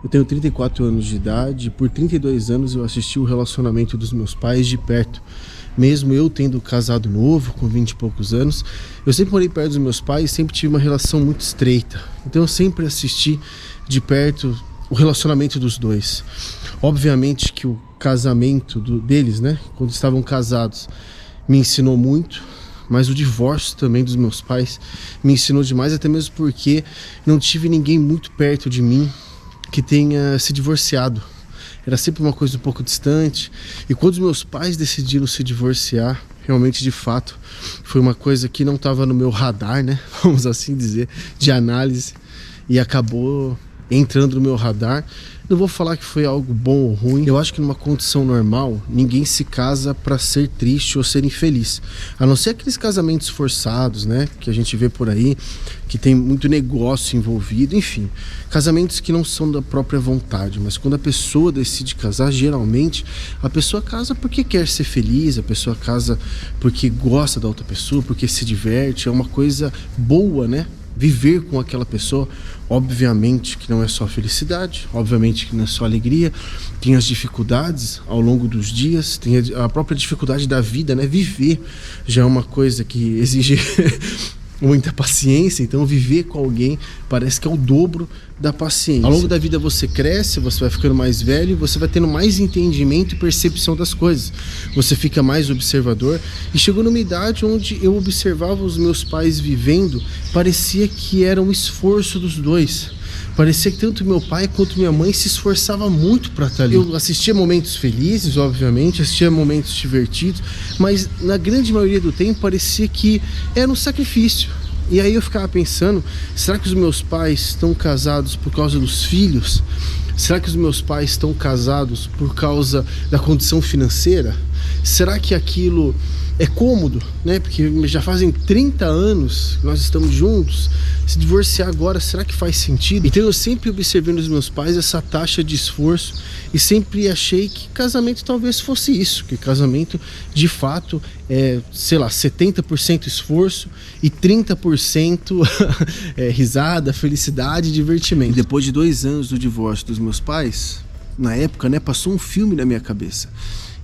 Eu tenho 34 anos de idade e por 32 anos eu assisti o relacionamento dos meus pais de perto. Mesmo eu tendo casado novo, com 20 e poucos anos, eu sempre morei perto dos meus pais e sempre tive uma relação muito estreita. Então eu sempre assisti de perto o relacionamento dos dois. Obviamente que o casamento deles, né, quando estavam casados, me ensinou muito, mas o divórcio também dos meus pais me ensinou demais, até mesmo porque não tive ninguém muito perto de mim que tenha se divorciado. Era sempre uma coisa um pouco distante. E quando os meus pais decidiram se divorciar, realmente, de fato, foi uma coisa que não estava no meu radar, né? Vamos assim dizer, de análise. E acabou entrando no meu radar. Não vou falar que foi algo bom ou ruim. Eu acho que numa condição normal, ninguém se casa para ser triste ou ser infeliz. A não ser aqueles casamentos forçados, né? Que a gente vê por aí, que tem muito negócio envolvido, enfim. Casamentos que não são da própria vontade. Mas quando a pessoa decide casar, geralmente, a pessoa casa porque quer ser feliz, a pessoa casa porque gosta da outra pessoa, porque se diverte. É uma coisa boa, né? Viver com aquela pessoa, obviamente que não é só felicidade, obviamente que não é só alegria, tem as dificuldades ao longo dos dias, tem a própria dificuldade da vida, né? Viver já é uma coisa que exige muita paciência, então viver com alguém parece que é o dobro da paciência. Ao longo da vida você cresce, você vai ficando mais velho, você vai tendo mais entendimento e percepção das coisas, você fica mais observador, e chegou numa idade onde eu observava os meus pais vivendo, parecia que era um esforço dos dois. Parecia que tanto meu pai quanto minha mãe se esforçavam muito para estar ali. Eu assistia momentos felizes, obviamente, assistia momentos divertidos, mas na grande maioria do tempo parecia que era um sacrifício. E aí eu ficava pensando, será que os meus pais estão casados por causa dos filhos? Será que os meus pais estão casados por causa da condição financeira? Será que aquilo é cômodo, né? Porque já fazem 30 anos que nós estamos juntos. Se divorciar agora, será que faz sentido? Então eu sempre observei nos meus pais essa taxa de esforço e sempre achei que casamento talvez fosse isso, que casamento de fato é, sei lá, 70% esforço e 30% risada, felicidade e divertimento. E depois de 2 anos do divórcio dos meus pais, na época, né, passou um filme na minha cabeça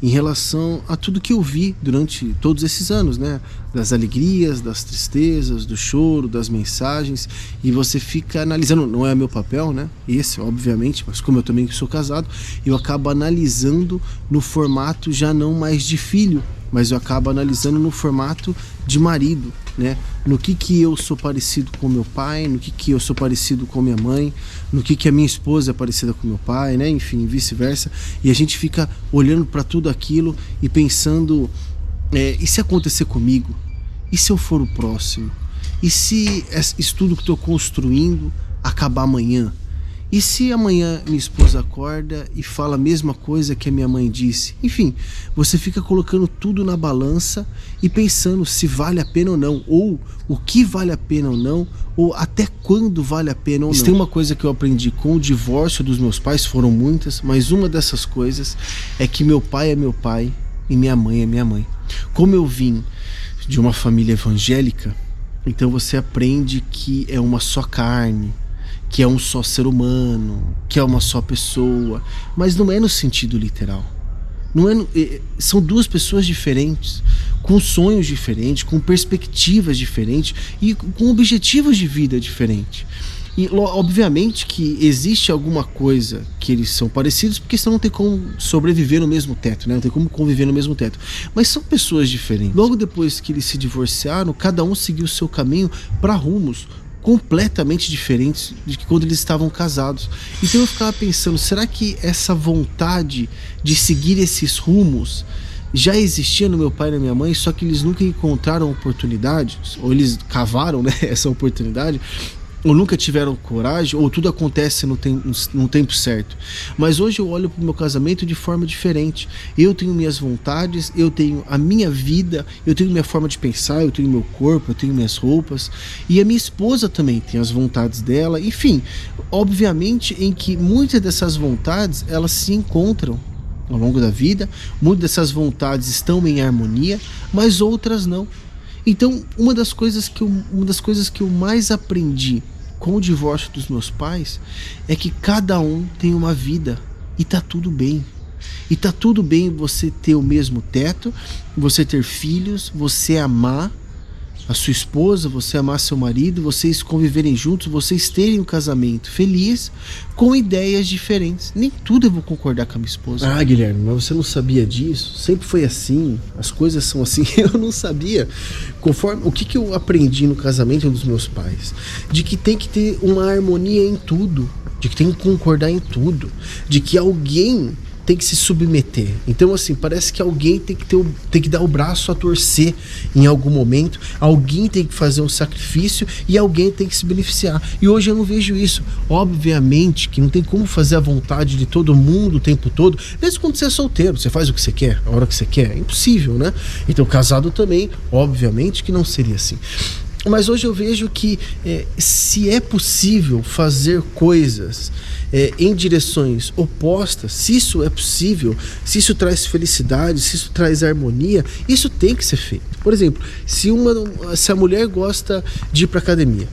em relação a tudo que eu vi durante todos esses anos, né? Das alegrias, das tristezas, do choro, das mensagens, e você fica analisando, não é meu papel, né? Esse, obviamente, mas como eu também sou casado, eu acabo analisando no formato já não mais de filho, mas eu acabo analisando no formato de marido, né? No que eu sou parecido com meu pai, no que eu sou parecido com minha mãe, no que a minha esposa é parecida com meu pai, né? Enfim, vice-versa. E a gente fica olhando para tudo aquilo e pensando, e se acontecer comigo? E se eu for o próximo? E se isso tudo que estou construindo acabar amanhã? E se amanhã minha esposa acorda e fala a mesma coisa que a minha mãe disse? Enfim, você fica colocando tudo na balança e pensando se vale a pena ou não, ou o que vale a pena ou não, ou até quando vale a pena ou não. Tem uma coisa que eu aprendi com o divórcio dos meus pais, foram muitas, mas uma dessas coisas é que meu pai é meu pai e minha mãe é minha mãe. Como eu vim de uma família evangélica, então você aprende que é uma só carne, que é um só ser humano, que é uma só pessoa, mas não é no sentido literal. Não é são duas pessoas diferentes, com sonhos diferentes, com perspectivas diferentes e com objetivos de vida diferentes. E obviamente que existe alguma coisa que eles são parecidos, porque senão não tem como sobreviver no mesmo teto, né? Não tem como conviver no mesmo teto. Mas são pessoas diferentes. Logo depois que eles se divorciaram, cada um seguiu o seu caminho para rumos completamente diferentes de que quando eles estavam casados. Então eu ficava pensando, será que essa vontade de seguir esses rumos já existia no meu pai e na minha mãe, só que eles nunca encontraram oportunidade, ou eles cavaram, né, essa oportunidade, ou nunca tiveram coragem, ou tudo acontece no tempo certo. Mas hoje eu olho para o meu casamento de forma diferente. Eu tenho minhas vontades, eu tenho a minha vida, eu tenho minha forma de pensar, eu tenho meu corpo, eu tenho minhas roupas, e a minha esposa também tem as vontades dela. Enfim, obviamente em que muitas dessas vontades elas se encontram ao longo da vida, muitas dessas vontades estão em harmonia, mas outras não. Então, uma das coisas que eu mais aprendi com o divórcio dos meus pais é que cada um tem uma vida e tá tudo bem. E tá tudo bem você ter o mesmo teto, você ter filhos, você amar a sua esposa, você amar seu marido, vocês conviverem juntos, vocês terem um casamento feliz com ideias diferentes. Nem tudo eu vou concordar com a minha esposa. Ah, Guilherme, mas você não sabia disso? Sempre foi assim, as coisas são assim. Eu não sabia. Conforme o que eu aprendi no casamento dos meus pais? De que tem que ter uma harmonia em tudo, de que tem que concordar em tudo, de que alguém tem que se submeter. Então, assim, parece que alguém tem que dar o braço a torcer em algum momento, alguém tem que fazer um sacrifício e alguém tem que se beneficiar. E hoje eu não vejo isso. Obviamente que não tem como fazer a vontade de todo mundo o tempo todo, mesmo quando você é solteiro, você faz o que você quer, a hora que você quer. É impossível, né? Então, casado também, obviamente que não seria assim. Mas hoje eu vejo que se é possível fazer coisas em direções opostas, se isso é possível, se isso traz felicidade, se isso traz harmonia, isso tem que ser feito. Por exemplo, se a mulher gosta de ir para academia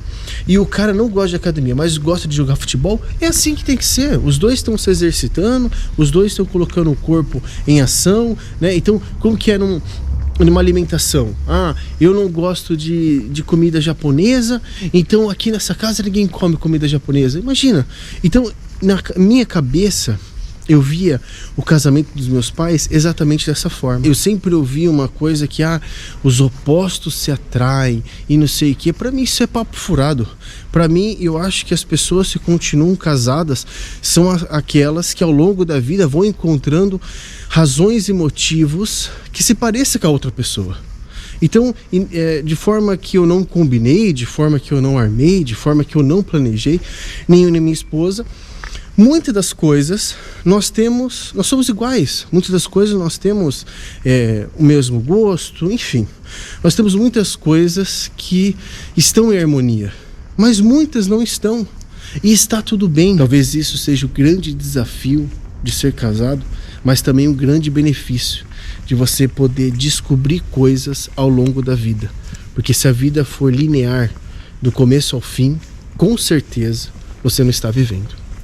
e o cara não gosta de academia, mas gosta de jogar futebol, é assim que tem que ser. Os dois estão se exercitando, os dois estão colocando o corpo em ação, né? Então, como que é numa alimentação? Ah, eu não gosto de comida japonesa, então aqui nessa casa ninguém come comida japonesa. Imagina. Então, na minha cabeça, eu via o casamento dos meus pais exatamente dessa forma. Eu sempre ouvi uma coisa que os opostos se atraem e não sei o que. Para mim isso é papo furado. Para mim, eu acho que as pessoas que continuam casadas são aquelas que ao longo da vida vão encontrando razões e motivos que se pareçam com a outra pessoa. Então, de forma que eu não combinei, de forma que eu não armei, de forma que eu não planejei, nem eu nem minha esposa, muitas das coisas nós somos iguais. Muitas das coisas nós temos o mesmo gosto, enfim. Nós temos muitas coisas que estão em harmonia, mas muitas não estão. E está tudo bem. Talvez isso seja o grande desafio de ser casado, mas também um grande benefício de você poder descobrir coisas ao longo da vida. Porque se a vida for linear, do começo ao fim, com certeza você não está vivendo.